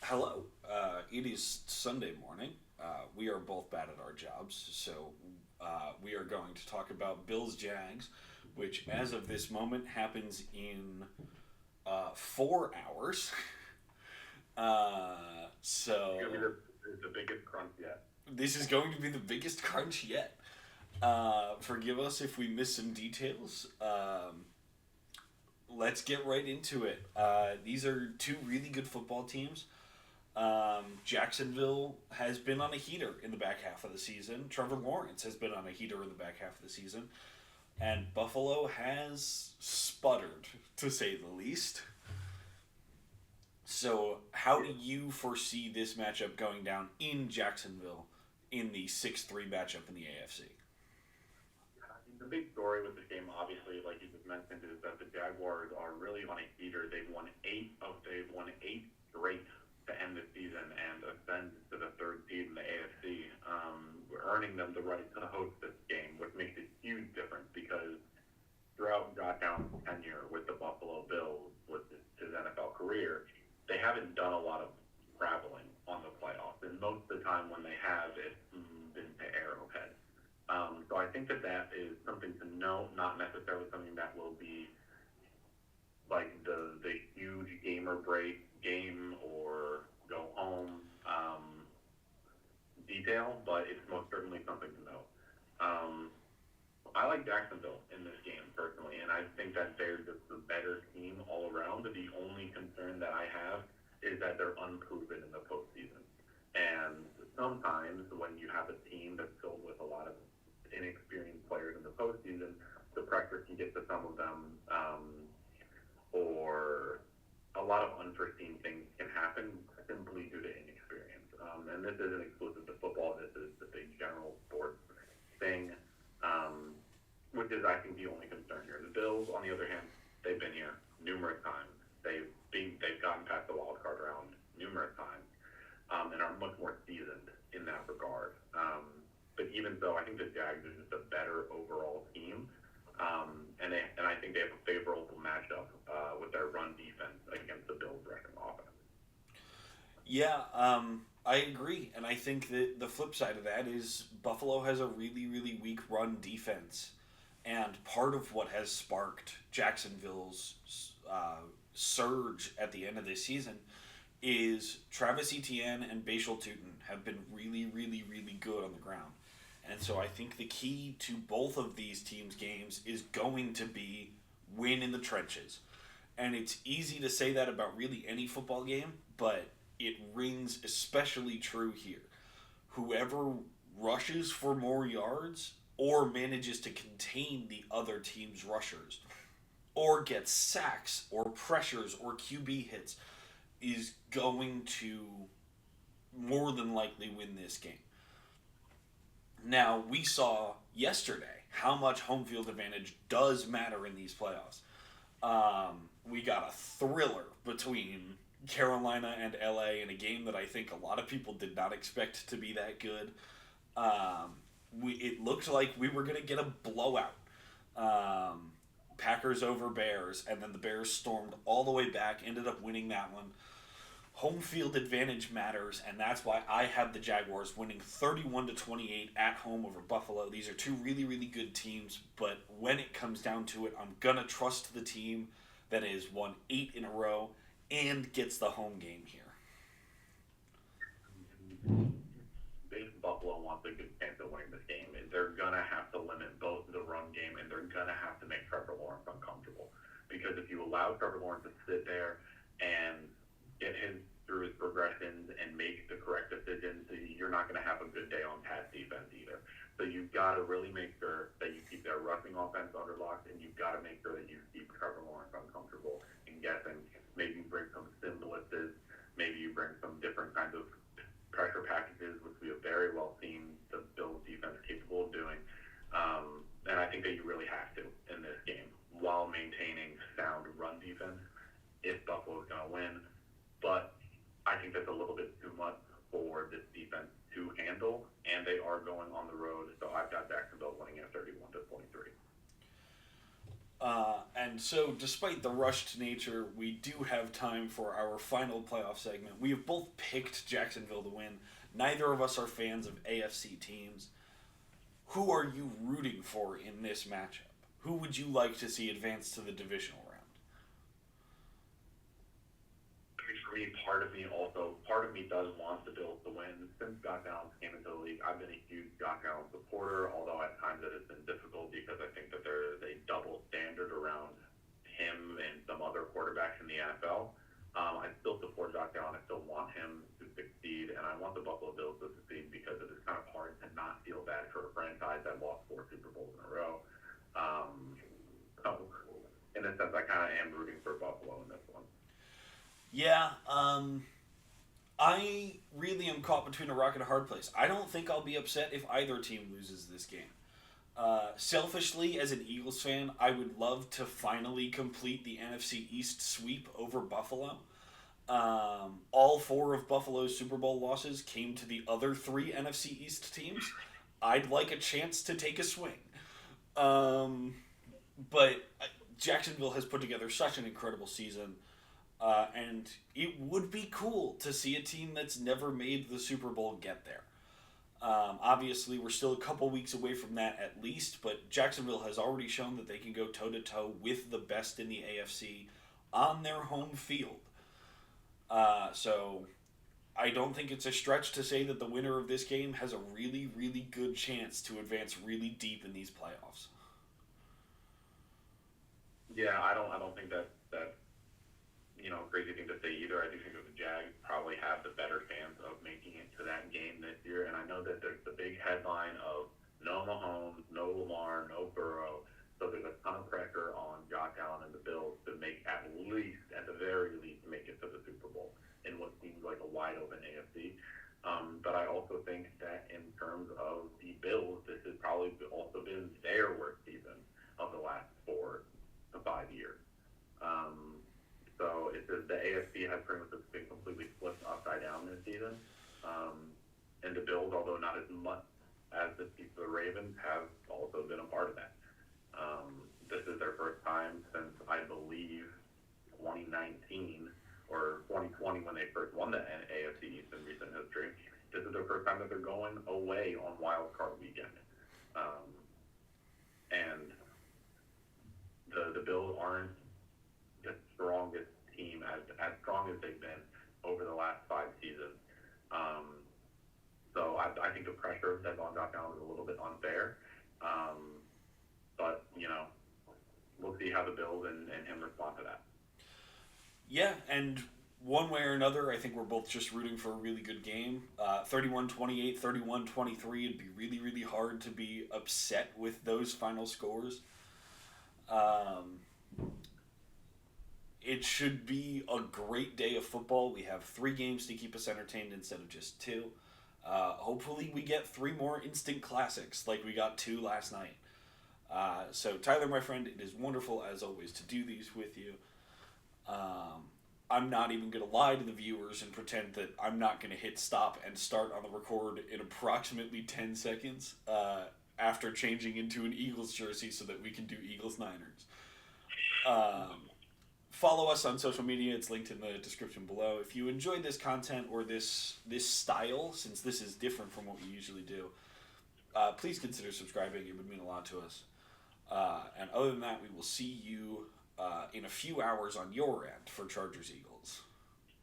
Hello. It is Sunday morning. We are both bad at our jobs, so we are going to talk about Bills Jags, which, as of this moment, happens in 4 hours. It's gonna be So the biggest crunch yet. this is going to be the biggest crunch yet. Forgive us if we miss some details. Let's get right into it. These are two really good football teams. Jacksonville has been on a heater in the back half of the season. Trevor Lawrence has been on a heater in the back half of the season. And Buffalo has sputtered, to say the least. So, how do you foresee this matchup going down in Jacksonville in the 6-3 matchup in the AFC? I mean, the big story with this game, obviously, like you just mentioned, is that the Jaguars are really on a heater. They've won eight straight to end the season and ascend to the third seed in the AFC, earning them the right to host this game, which makes a huge difference because throughout Josh Allen's tenure with the Buffalo Bills, with his NFL career, they haven't done a lot of traveling on the playoffs, and most of the time when they have, it's been to Arrowhead. So I think that is something to note, not necessarily something that will be like the huge game or break game or go home detail, but it's most certainly something to note. Um, I like Jacksonville in this game personally, and I think that they're just the better team all around. The only concern that I have is that they're unproven in the postseason. And sometimes when you have a team that's filled with a lot of inexperienced players in the postseason, the pressure can get to some of them, or a lot of unforeseen things can happen simply due to inexperience. And this isn't exclusive to football. This is the big general sports thing, which is, I think, the only concern here. The Bills, on the other hand, they've been here numerous times. They've gotten past the wild card round numerous times, and are much more seasoned in that regard. But even so, I think the Jags are just a better overall team, and I think they have a favorable matchup with their run defense against the Bills' rushing offense. Yeah, I agree. And I think that the flip side of that is Buffalo has a really, really weak run defense. And part of what has sparked Jacksonville's surge at the end of this season is Travis Etienne and Bashal Tutin have been really, really, really good on the ground. And so I think the key to both of these teams' games is going to be win in the trenches. And it's easy to say that about really any football game, but it rings especially true here. Whoever rushes for more yards or manages to contain the other team's rushers or gets sacks or pressures or QB hits is going to more than likely win this game. Now, we saw yesterday how much home field advantage does matter in these playoffs. We got a thriller between Carolina and LA in a game that I think a lot of people did not expect to be that good. It looked like we were going to get a blowout. Packers over Bears, and then the Bears stormed all the way back, ended up winning that one. Home field advantage matters, and that's why I have the Jaguars winning 31-28 at home over Buffalo. These are two really, really good teams, but when it comes down to it, I'm gonna trust the team that has won 8 in a row and gets the home game here. Base Buffalo wants a good chance of winning this game. They're gonna have to limit both the run game and they're gonna have to make Trevor Lawrence uncomfortable. Because if you allow Trevor Lawrence to sit there and get him through his progressions and make the correct decisions, you're not going to have a good day on pass defense either. So you've got to really make sure that you keep their rushing offense under lock, and you've got to make sure that you keep Trevor Lawrence uncomfortable and guessing. Maybe you bring some sim blitzes, maybe you bring some different kinds of pressure packages, which we have very well seen the Bills defense capable of doing. And I think that you really have to in this game while maintaining sound run defense if Buffalo And so, despite the rushed nature, we do have time for our final playoff segment. We have both picked Jacksonville to win. Neither of us are fans of AFC teams. Who are you rooting for in this matchup? Who would you like to see advance to the divisional round? For me, part of me does want the Bills to win. Since Josh Allen came into the league, I've been a huge Josh Allen supporter, although at times it has been difficult because I think that there is a double standard around him and some other quarterbacks in the NFL. I still support Josh Allen. I still want him to succeed, and I want the Buffalo Bills to succeed because it is kind of hard to not feel bad for a franchise that lost 4 Super Bowls in a row. So, in a sense, I kind of am rooting for Buffalo in this one. Yeah, I really am caught between a rock and a hard place. I don't think I'll be upset if either team loses this game. Selfishly, as an Eagles fan, I would love to finally complete the NFC East sweep over Buffalo. All 4 of Buffalo's Super Bowl losses came to the other 3 NFC East teams. I'd like a chance to take a swing. But Jacksonville has put together such an incredible season. And it would be cool to see a team that's never made the Super Bowl get there. Obviously, we're still a couple weeks away from that at least, but Jacksonville has already shown that they can go toe-to-toe with the best in the AFC on their home field. So I don't think it's a stretch to say that the winner of this game has a really, really good chance to advance really deep in these playoffs. Yeah, I don't think that's crazy thing to say either. I do think that the Jags probably have the better chance of making it to that game this year, and I know that there's the big headline of no Mahomes, no Lamar, no Burrow, so there's a ton of pressure on Josh Allen and the Bills to make at the very least, make it to the Super Bowl in what seems like a wide open AFC. But I also think that in terms of the Bills, this has probably also been their worst season of the last 4 to 5 years. So the AFC has pretty much been completely flipped upside down this season. And the Bills, although not as much as the Ravens, have also been a part of that. This is their first time since, I believe, 2019 or 2020 when they first won the AFC East in recent history. This is their first time that they're going away on wildcard weekend. And the Bills aren't the strongest team as strong as they've been over the last 5 seasons. So I think the pressure that's on Josh Allen is a little bit unfair. But, we'll see how the Bills and him respond to that. Yeah, and one way or another, I think we're both just rooting for a really good game. 31-28, 31-23, it'd be really, really hard to be upset with those final scores. It should be a great day of football. We have 3 games to keep us entertained instead of just 2. Hopefully we get 3 more instant classics like we got 2 last night. So Tyler, my friend, it is wonderful as always to do these with you. I'm not even going to lie to the viewers and pretend that I'm not going to hit stop and start on the record in approximately 10 seconds after changing into an Eagles jersey so that we can do Eagles-Niners. Follow us on social media. It's linked in the description below. If you enjoyed this content or this style, since this is different from what we usually do, please consider subscribing. It would mean a lot to us. And other than that, we will see you in a few hours on your end for Chargers Eagles.